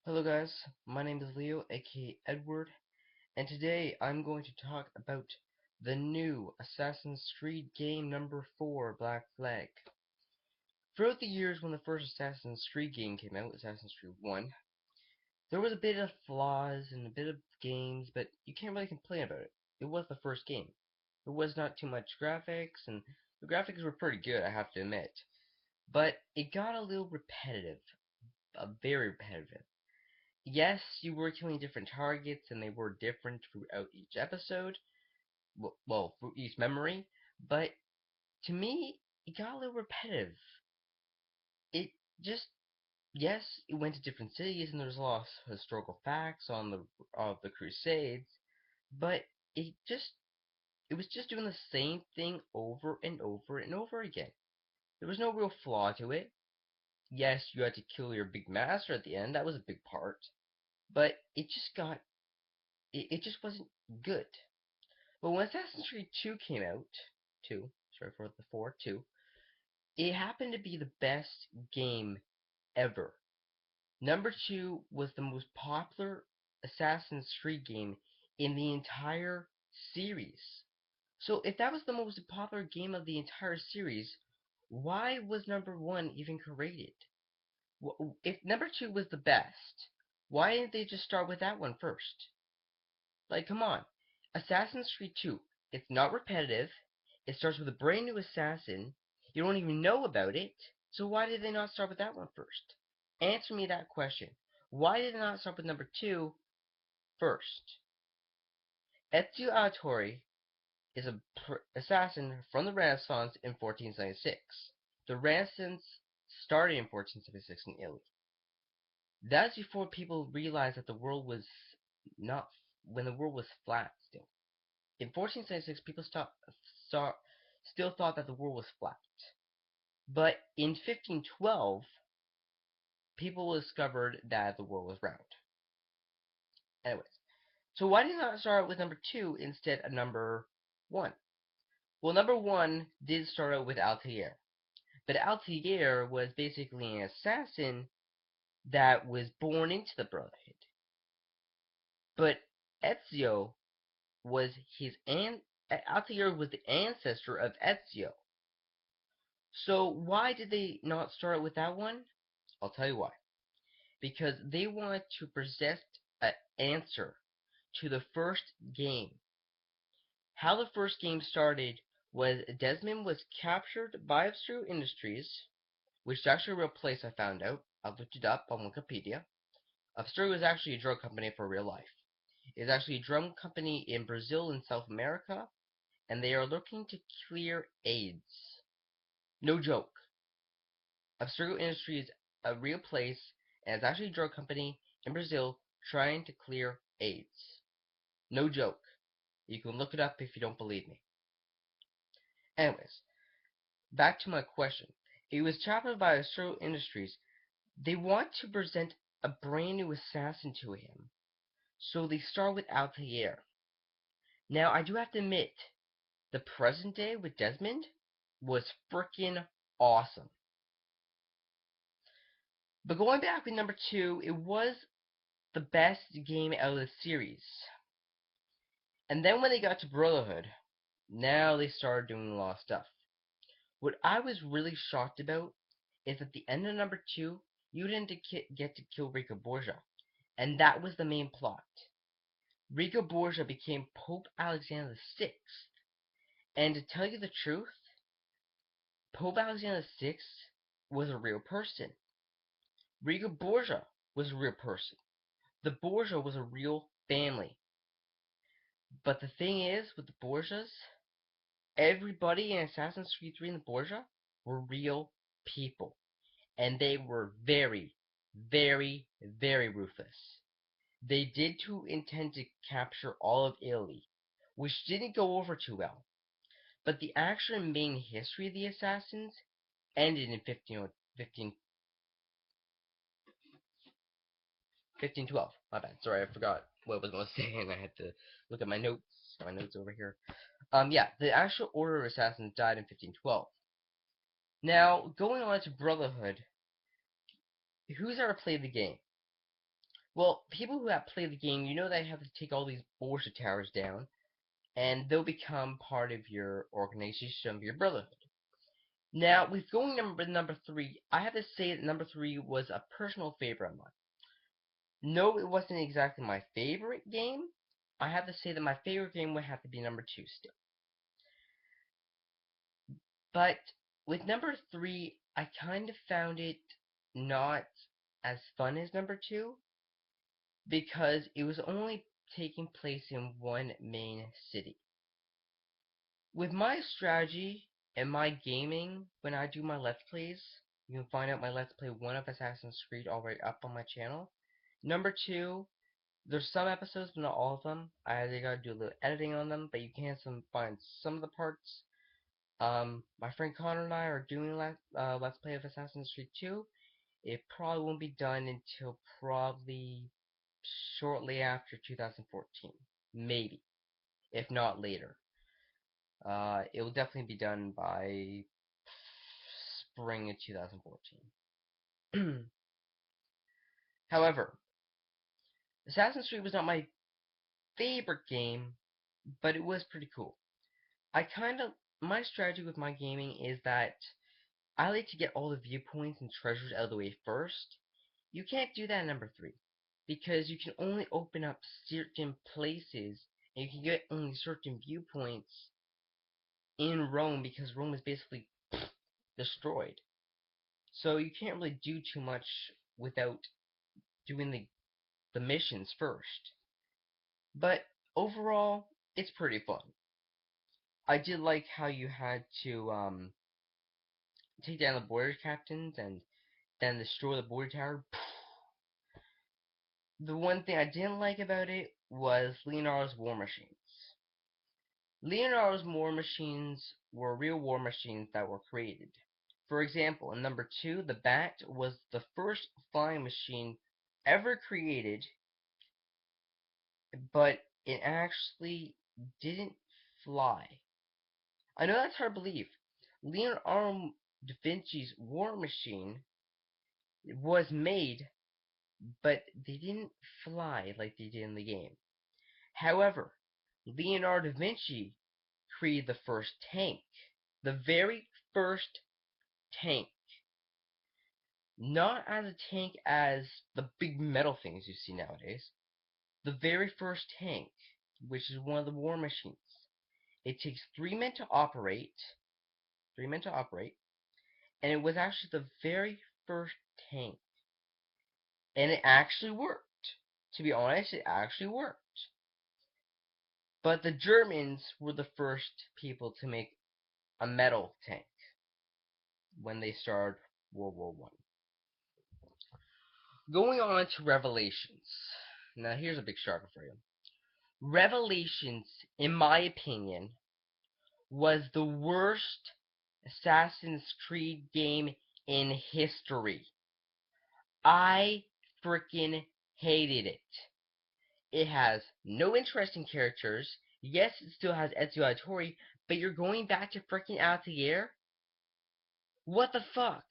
Hello guys, my name is Leo, aka Edward, and today I'm going to talk about the new Assassin's Creed game number 4, Black Flag. Throughout the years when the first Assassin's Creed game came out, Assassin's Creed 1, there was a bit of flaws and a bit of games, but you can't really complain about it. It was the first game. There was not too much graphics, and the graphics were pretty good, I have to admit. But it got a little repetitive, very repetitive. Yes, you were killing different targets and they were different throughout each episode, well, through each memory, but to me, it got a little repetitive. It just, yes, it went to different cities and there's a lot of historical facts on the Crusades, but it just, it was just doing the same thing over and over and over again. There was no real flaw to it. Yes, you had to kill your big master at the end, that was a big part, but it just wasn't good. But when Assassin's Creed 2 came out, 2, sorry for the 4, 2, it happened to be the best game ever. Number 2 was the most popular Assassin's Creed game in the entire series. So if that was the most popular game of the entire series, why was number 1 even created? If number 2 was the best, why didn't they just start with that one first? Like, come on. Assassin's Creed 2. It's not repetitive. It starts with a brand new assassin. You don't even know about it. So why did they not start with that one first? Answer me that question. Why did they not start with number 2 first? Ezio Auditore is an assassin from the Renaissance in 1476. The Renaissance started in 1476 in Italy. That's before people realized that the world was not, when the world was flat still. In 1476, people still thought that the world was flat. But in 1512, people discovered that the world was round. Anyways, so why did you not start with number 2 instead of number 1? Well, number 1 did start out with Altair. But Altair was basically an assassin that was born into the Brotherhood. But Ezio was Altair was the ancestor of Ezio. So why did they not start with that one? I'll tell you why. Because they wanted to present an answer to the first game. How the first game started was Desmond was captured by Abstergo Industries, which is actually a real place I found out. I looked it up on Wikipedia. Abstergo is actually a drug company for real life. It's actually a drug company in Brazil and South America, and they are looking to clear AIDS. No joke. Abstergo Industries is a real place, and it's actually a drug company in Brazil trying to clear AIDS. No joke. You can look it up if you don't believe me. Anyways, back to my question. It was challenged by Abstergo Industries. They want to present a brand new assassin to him, so they start with Altair. Now, I do have to admit, the present day with Desmond was freaking awesome. But going back with number 2, it was the best game out of the series. And then when they got to Brotherhood, now they started doing a lot of stuff. What I was really shocked about is at the end of number 2, you didn't get to kill Rico Borgia. And that was the main plot. Rico Borgia became Pope Alexander VI. And to tell you the truth, Pope Alexander VI was a real person. Rico Borgia was a real person. The Borgia was a real family. But the thing is, with the Borgias, everybody in Assassin's Creed 3 and the Borgia were real people. And they were very, very, very ruthless. They did too intend to capture all of Italy, which didn't go over too well. But the actual main history of the assassins ended in 1512. My bad. Sorry, I forgot what I was going to say, and I had to look at my notes. My notes over here. Yeah, the actual Order of Assassins died in 1512. Now, going on to Brotherhood, who's ever played the game? Well, people who have played the game, you know they have to take all these bullshit towers down, and they'll become part of your organization, of your brotherhood. Now, with going number 3, I have to say that number 3 was a personal favorite of mine. No, it wasn't exactly my favorite game. I have to say that my favorite game would have to be number 2 still. But with number 3, I kind of found it not as fun as number 2 because it was only taking place in one main city. With my strategy and my gaming, when I do my Let's Plays, you can find out my Let's Play 1 of Assassin's Creed already up on my channel. Number 2, there's some episodes, but not all of them. I either gotta do a little editing on them, but you can find some of the parts. My friend Connor and I are doing Let's Play of Assassin's Creed 2. It probably won't be done until probably shortly after 2014. Maybe. If not later. It will definitely be done by spring of 2014. However, Assassin's Creed was not my favorite game, but it was pretty cool. My strategy with my gaming is that I like to get all the viewpoints and treasures out of the way first. You can't do that in number 3, because you can only open up certain places, and you can get only certain viewpoints in Rome, because Rome is basically destroyed. So you can't really do too much without doing the missions first. But overall, it's pretty fun. I did like how you had to take down the border captains and then destroy the border tower. The one thing I didn't like about it was Leonardo's war machines. Leonardo's war machines were real war machines that were created. For example, in number 2, the Bat was the first flying machine ever created, but it actually didn't fly. I know that's hard to believe. Leonardo da Vinci's war machine was made, but they didn't fly like they did in the game. However, Leonardo da Vinci created the first tank. The very first tank. Not as a tank as the big metal things you see nowadays. The very first tank, which is one of the war machines. It takes 3 men to operate. 3 men to operate. And it was actually the very first tank. And it actually worked. To be honest, it actually worked. But the Germans were the first people to make a metal tank when they started World War I. Going on to Revelations. Now here's a big shocker for you. Revelations, in my opinion, was the worst Assassin's Creed game in history. I freaking hated it. It has no interesting characters. Yes, it still has Ezio Auditore, but you're going back to freaking Altair? What the fuck?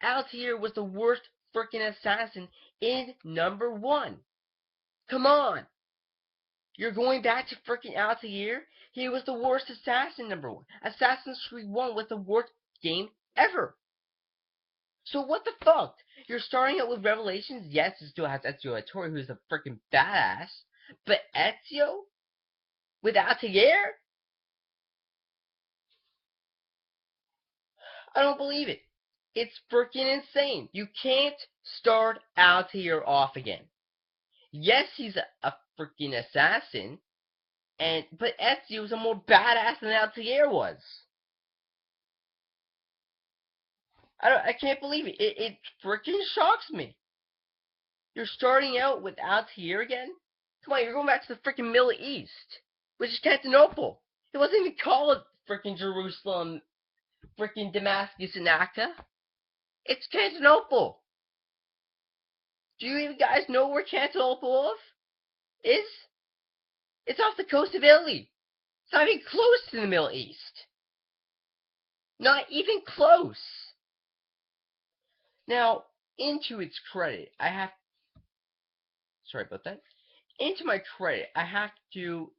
Altair was the worst freaking assassin in number 1. Come on! You're going back to freaking Altair? He was the worst assassin, number 1. Assassin's Creed 1 was the worst game ever. So what the fuck? You're starting out with Revelations? Yes, it still has Ezio Auditore, who's a freaking badass. But Ezio? With Altair? I don't believe it. It's freaking insane. You can't start Altair off again. Yes, he's a freaking assassin, but Ezio is a more badass than Altair was. I can't believe it. It freaking shocks me. You're starting out with Altair again? Come on, you're going back to the freaking Middle East, which is Constantinople. It wasn't even called freaking Jerusalem, freaking Damascus and Acre. It's Constantinople. Do you even guys know where Constantinople is? It's off the coast of Italy. It's not even close to the Middle East. Not even close. Now, into its credit, Sorry about that. And to my credit, I have to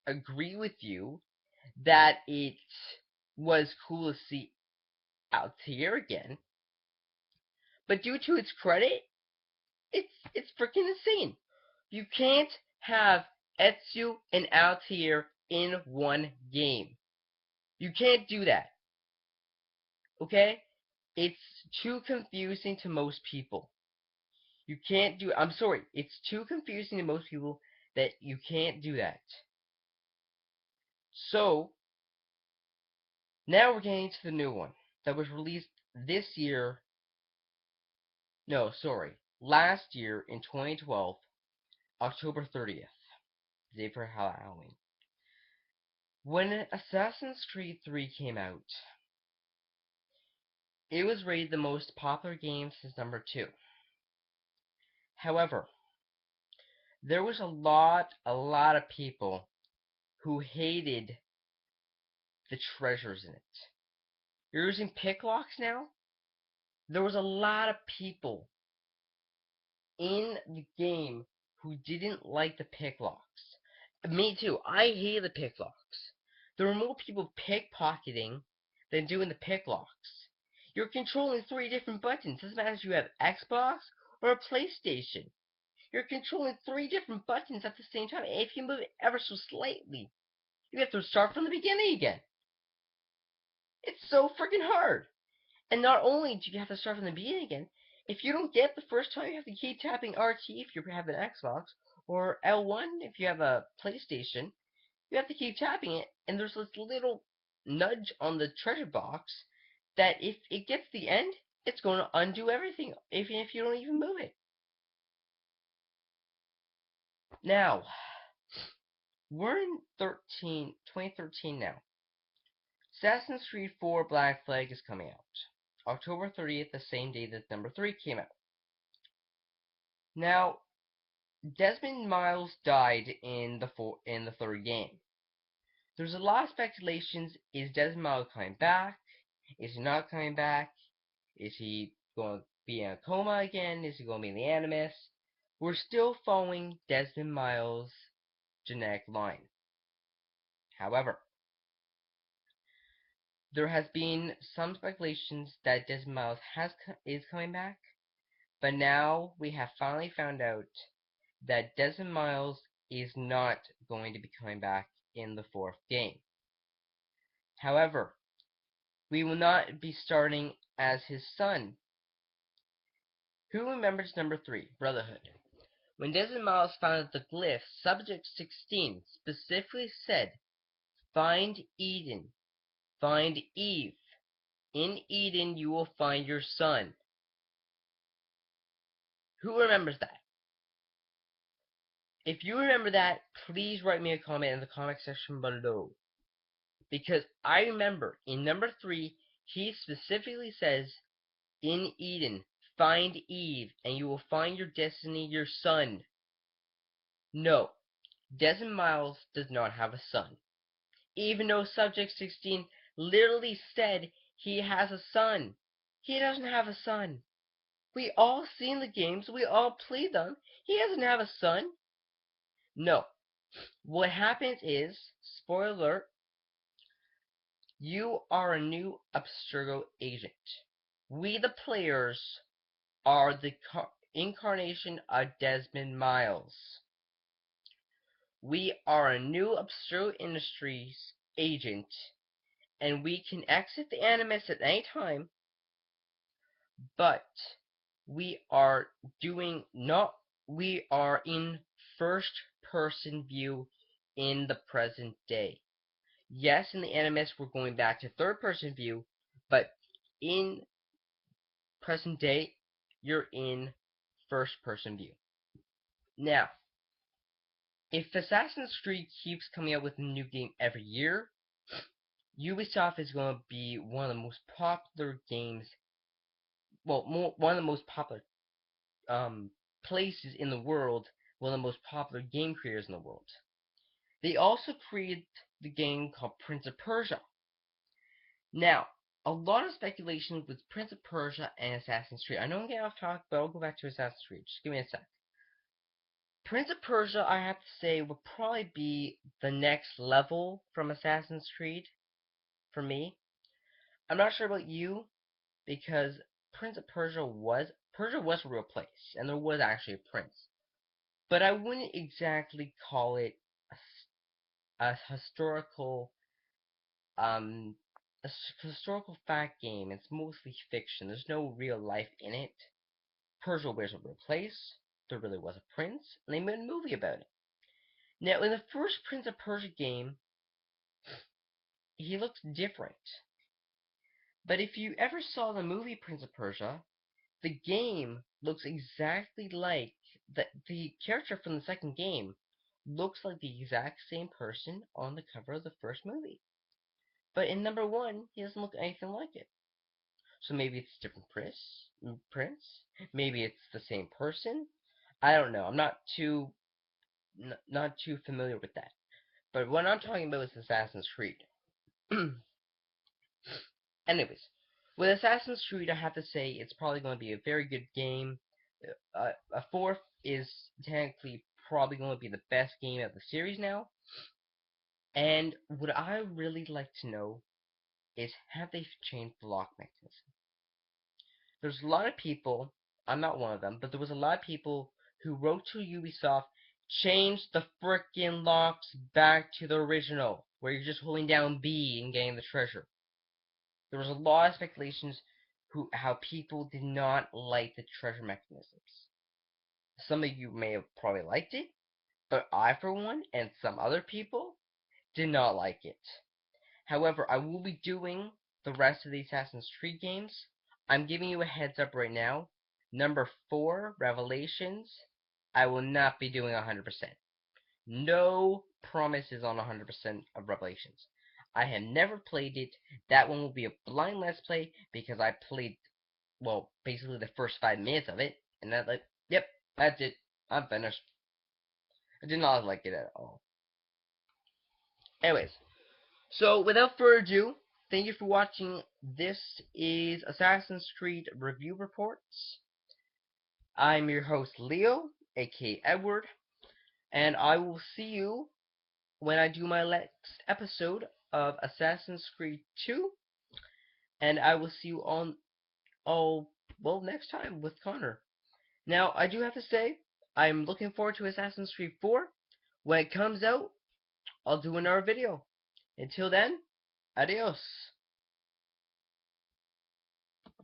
agree with you that it was cool to see Altair again. But due to its credit, it's freaking insane. You can't have Etsu and Altair in one game. You can't do that. Okay? It's too confusing to most people. You can't do. I'm sorry. It's too confusing to most people that you can't do that. So now we're getting to the new one that was released this year. No, sorry, last year in 2012, October 30th, the day for Halloween. When Assassin's Creed 3 came out, it was rated the most popular game since number 2. However, there was a lot of people who hated the treasures in it. You're using pick locks now? There was a lot of people in the game who didn't like the pick locks. Me too. I hate the pick locks. There were more people pickpocketing than doing the pick locks. You're controlling 3 different buttons. Doesn't matter if you have Xbox or a PlayStation. You're controlling 3 different buttons at the same time. And if you move it ever so slightly, you have to start from the beginning again. It's so freaking hard. And not only do you have to start from the beginning again, if you don't get the first time, you have to keep tapping RT if you have an Xbox, or L1 if you have a PlayStation. You have to keep tapping it, and there's this little nudge on the treasure box that if it gets the end, it's going to undo everything, even if you don't even move it. Now, we're in 2013 now. Assassin's Creed 4 Black Flag is coming out. October 30th, the same day that number 3 came out. Now, Desmond Miles died in the third game. There's a lot of speculations. Is Desmond Miles coming back? Is he not coming back? Is he going to be in a coma again? Is he going to be in the Animus? We're still following Desmond Miles' genetic line. However, there has been some speculations that Desmond Miles is coming back, but now we have finally found out that Desmond Miles is not going to be coming back in the 4th game. However, we will not be starting as his son. Who remembers number 3, Brotherhood? When Desmond Miles found the glyph, Subject 16 specifically said, "Find Eden. Find Eve. In Eden you will find your son." Who remembers that? If you remember that, please write me a comment in the comment section below. Because I remember in number 3, he specifically says, "In Eden, find Eve, and you will find your destiny, your son." No, Desmond Miles does not have a son. Even though Subject 16 literally said he has a son. He doesn't have a son. We all seen the games, we all played them. He doesn't have a son. No. What happens is, spoiler alert, you are a new Abstergo agent. We, the players, are the incarnation of Desmond Miles. We are a new Abstergo Industries agent, and we can exit the Animus at any time, but we are in first person view in the present day. Yes, in the Animus we're going back to third person view, but in present day you're in first person view. Now, if Assassin's Creed keeps coming out with a new game every year, Ubisoft is going to be one of the most popular games, one of the most popular places in the world, one of the most popular game creators in the world. They also created the game called Prince of Persia. Now, a lot of speculation with Prince of Persia and Assassin's Creed. I know I'm getting off topic, but I'll go back to Assassin's Creed. Just give me a sec. Prince of Persia, I have to say, would probably be the next level from Assassin's Creed for me. I'm not sure about you because Persia was a real place, and there was actually a prince. But I wouldn't exactly call it a historical um historical fact game. It's mostly fiction. There's no real life in it. Persia was a real place. There really was a prince, and they made a movie about it. Now, in the first Prince of Persia game, he looks different. But if you ever saw the movie Prince of Persia, the game looks exactly like the character from the second game looks like the exact same person on the cover of the first movie. But in number one, he doesn't look anything like it. So maybe it's a different prince. Maybe it's the same person. I don't know. I'm not too familiar with that. But what I'm talking about is Assassin's Creed. Anyways, with Assassin's Creed, I have to say it's probably going to be a very good game. A fourth is technically probably going to be the best game of the series now. And what I really like to know is have they changed the lock mechanism? There's a lot of people, I'm not one of them, but there was a lot of people who wrote to Ubisoft, change the frickin' locks back to the original, where you're just holding down B and getting the treasure. There was a lot of speculations how people did not like the treasure mechanisms. Some of you may have probably liked it, but I, for one, and some other people, did not like it. However, I will be doing the rest of the Assassin's Creed games. I'm giving you a heads up right now. Number 4, Revelations, I will not be doing 100%. No promises on 100% of Revelations. I have never played it. That one will be a blind let's play because I played, well, basically the first 5 minutes of it, and that's like, yep, that's it. I'm finished. I did not like it at all. Anyways, so without further ado, thank you for watching. This is Assassin's Creed Review Reports. I'm your host Leo, aka Edward, and I will see you when I do my next episode of Assassin's Creed 2, and I will see you on well next time with Connor. Now I do have to say I'm looking forward to Assassin's Creed 4. When it comes out, I'll do another video. Until then, adios.